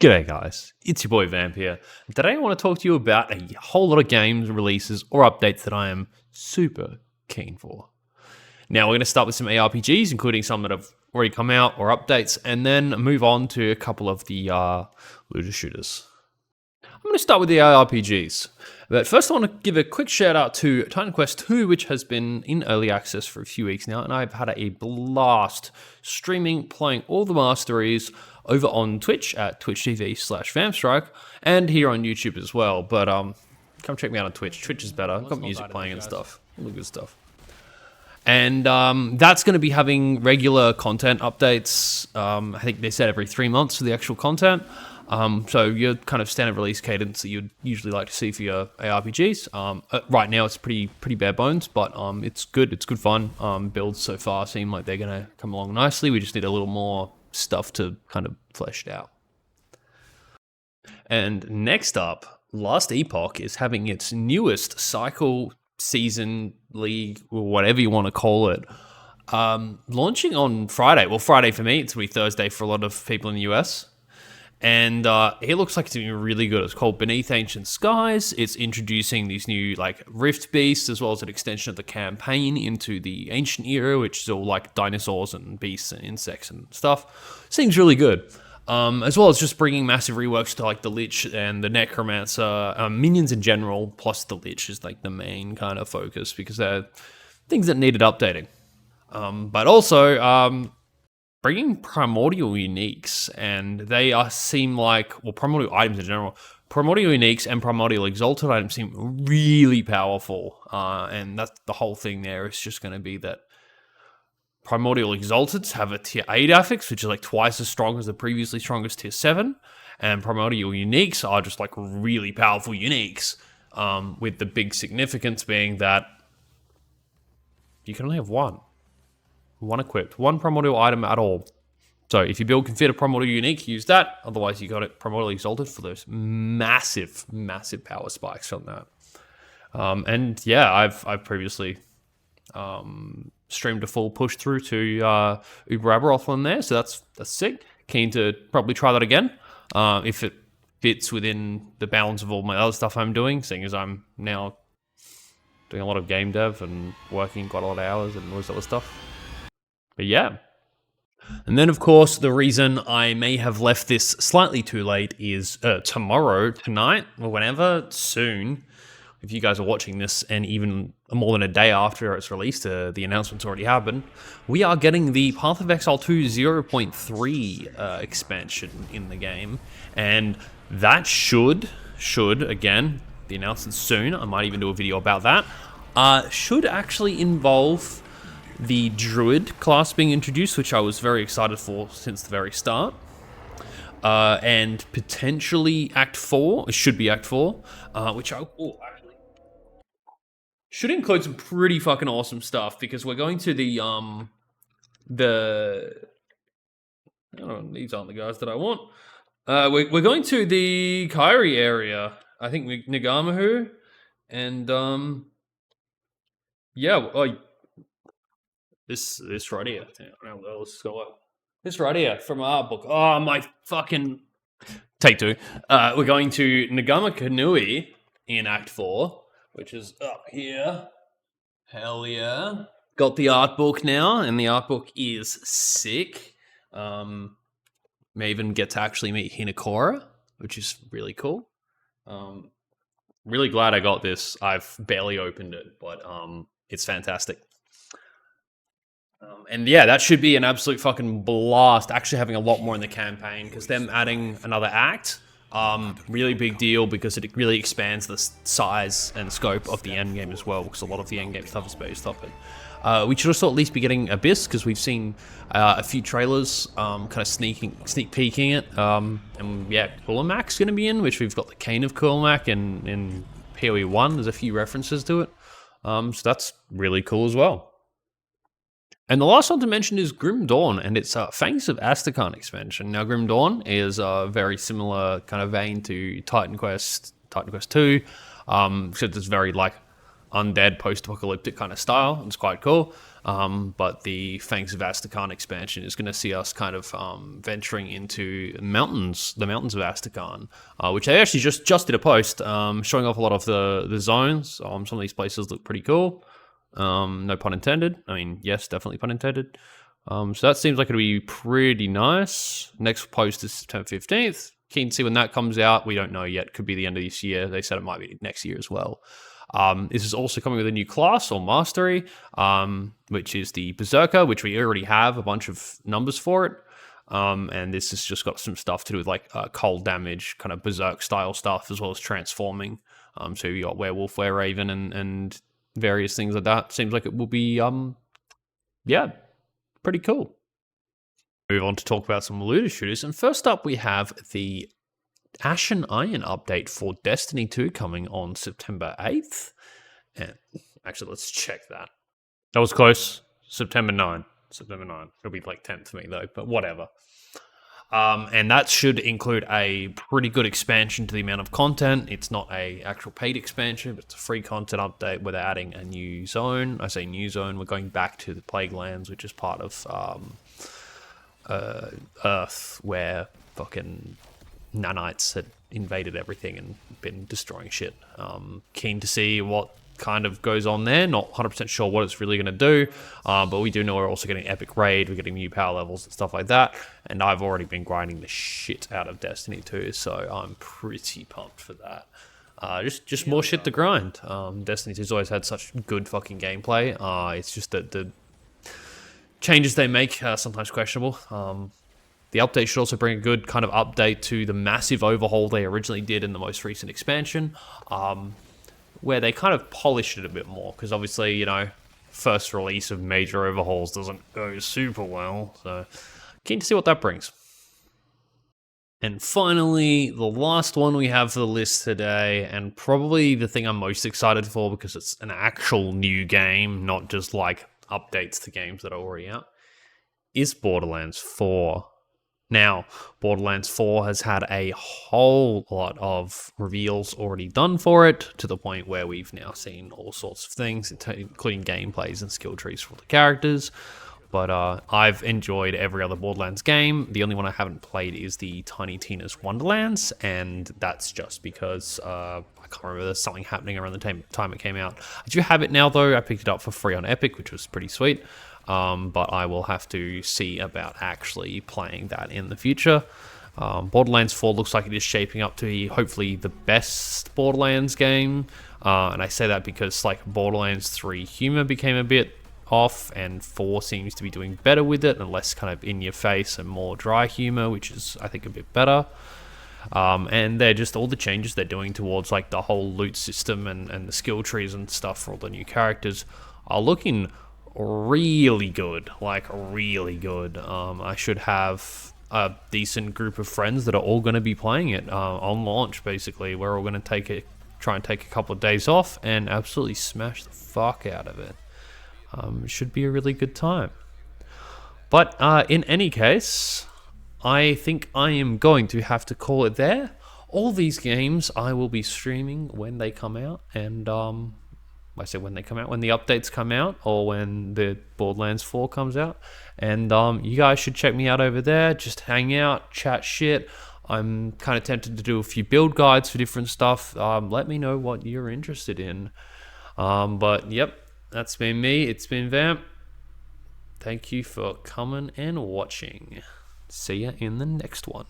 G'day guys, it's your boy Vamp here. Today I want to talk to you about a whole lot of games, releases, or updates that I am super keen for. Now we're going to start with some ARPGs, including some that have already come out or updates, and then move on to a couple of the looter shooters. I'm going to start with the ARPGs. But first I want to give a quick shout out to Titan Quest 2, which has been in early access for a few weeks now, and I've had a blast streaming, playing all the masteries over on Twitch at twitch.tv/Vampstrike, and here on YouTube as well. But come check me out on Twitch. Twitch is better. I've got music playing and stuff. All the good stuff. And that's going to be having regular content updates. I think they said every 3 months for the actual content. So your kind of standard release cadence that you'd usually like to see for your ARPGs. Right now it's pretty bare bones, but it's good. It's good fun. Builds so far seem like they're going to come along nicely. We just need a little more stuff to kind of flesh it out. And next up, Last Epoch is having its newest cycle, season, league, or whatever you want to call it, launching on Friday. Well, Friday for me, it's going to be Thursday for a lot of people in the US. And it looks like it's going to be really good. It's called Beneath Ancient Skies. It's introducing these new like rift beasts, as well as an extension of the campaign into the ancient era, which is all like dinosaurs and beasts and insects and stuff. Seems really good. As well as just bringing massive reworks to like the Lich and the Necromancer, minions in general, plus the Lich is like the main kind of focus because they're things that needed updating. But also, bringing primordial uniques, and they seem like, well, primordial items in general, primordial uniques and primordial exalted items seem really powerful, and that's the whole thing there is just going to be that primordial exalteds have a tier 8 affix, which is like twice as strong as the previously strongest tier 7, and primordial uniques are just like really powerful uniques, with the big significance being that you can only have one equipped, one primordial item at all. So if you build can fit a primordial unique, use that. Otherwise, you got it primordial exalted for those massive power spikes on that. And yeah, I've previously streamed a full push through to Uber Aberoth on there, so that's sick. Keen to probably try that again if it fits within the balance of all my other stuff I'm doing, seeing as I'm now doing a lot of game dev and working quite a lot of hours and all this other stuff. But yeah. And then, of course, the reason I may have left this slightly too late is tomorrow, tonight, or whenever, soon, if you guys are watching this, and even more than a day after it's released, the announcement's already happened, we are getting the Path of Exile 2 0.3 expansion in the game. And that should, again, the announcement's soon, I might even do a video about that, should actually involve the Druid class being introduced, which I was very excited for since the very start. And potentially Act 4, it should be Act 4, which actually should include some pretty fucking awesome stuff, because we're going to the these aren't the guys that I want. We're going to the Kyrie area, I think Nagamahu, and yeah, This right here. This right here from our book. Oh, my fucking... Take 2. We're going to Nagama Kanui in Act 4, which is up here. Hell yeah. Got the art book now, and the art book is sick. May even get to actually meet Hinakora, which is really cool. Really glad I got this. I've barely opened it, but it's fantastic. And yeah, that should be an absolute fucking blast, actually having a lot more in the campaign, because them adding another act, really big deal, because it really expands the size and scope of the endgame as well, because a lot of the endgame stuff is based off it. We should also at least be getting Abyss, because we've seen a few trailers kind of sneak peeking it. And yeah, Kurlamak's going to be in, which we've got the Cane of Kurlamak in PoE 1. There's a few references to it. So that's really cool as well. And the last one to mention is Grim Dawn, and it's Fangs of Asterkarn expansion. Now, Grim Dawn is a very similar kind of vein to Titan Quest 2, except it's very like undead post-apocalyptic kind of style. It's quite cool. But the Fangs of Asterkarn expansion is going to see us kind of venturing into the mountains of Asterkarn, which they actually just did a post showing off a lot of the zones. Some of these places look pretty cool. No pun intended. I mean, yes, definitely pun intended. So that seems like it'll be pretty nice. Next post is September 15th. Keen to see when that comes out. We don't know yet. Could be the end of this year. They said it might be next year as well. This is also coming with a new class or mastery, which is the Berserker, which we already have a bunch of numbers for it. And this has just got some stuff to do with like cold damage, kind of Berserk style stuff, as well as transforming. So you got Werewolf, Wereraven, and various things like that. Seems like it will be, yeah, pretty cool. Move on to talk about some looter shooters. And first up, we have the Ashen Iron update for Destiny 2 coming on September 8th. And actually, let's check that. That was close. September 9. September 9. It'll be like 10th for me, though, but whatever. And that should include a pretty good expansion to the amount of content. It's not a actual paid expansion, but it's a free content update where they're adding a new zone. I say new zone. We're going back to the Plague Lands, which is part of Earth, where fucking nanites had invaded everything and been destroying shit. Keen to see what kind of goes on there. Not 100% sure what it's really going to do, but we do know we're also getting Epic Raid, we're getting new power levels and stuff like that, and I've already been grinding the shit out of Destiny 2, so I'm pretty pumped for that. Just more shit to grind. Destiny 2's always had such good fucking gameplay. It's just that the changes they make are sometimes questionable. The update should also bring a good kind of update to the massive overhaul they originally did in the most recent expansion, where they kind of polished it a bit more, because obviously, you know, first release of major overhauls doesn't go super well, so keen to see what that brings. And finally, the last one we have for the list today, and probably the thing I'm most excited for because it's an actual new game, not just like updates to games that are already out, is Borderlands 4. Now, Borderlands 4 has had a whole lot of reveals already done for it, to the point where we've now seen all sorts of things, including gameplays and skill trees for the characters. But I've enjoyed every other Borderlands game. The only one I haven't played is the Tiny Tina's Wonderlands, and that's just because I can't remember, there's something happening around the time it came out. I do have it now, though. I picked it up for free on Epic, which was pretty sweet. But I will have to see about actually playing that in the future. Borderlands 4 looks like it is shaping up to be hopefully the best Borderlands game. And I say that because like Borderlands 3 humor became a bit off, and 4 seems to be doing better with it, and less kind of in your face and more dry humor, which is I think a bit better. And they're just all the changes they're doing towards like the whole loot system and the skill trees and stuff for all the new characters are looking really good, like really good. I should have a decent group of friends that are all going to be playing it on launch. Basically, we're all going to try and take a couple of days off and absolutely smash the fuck out of it. It should be a really good time. But in any case, I think I am going to have to call it there. All these games I will be streaming when they come out, and I say when they come out, when the updates come out, or when the Borderlands 4 comes out. And you guys should check me out over there. Just hang out, chat shit. I'm kind of tempted to do a few build guides for different stuff. Let me know what you're interested in. But yep, that's been me. It's been Vamp. Thank you for coming and watching. See ya in the next one.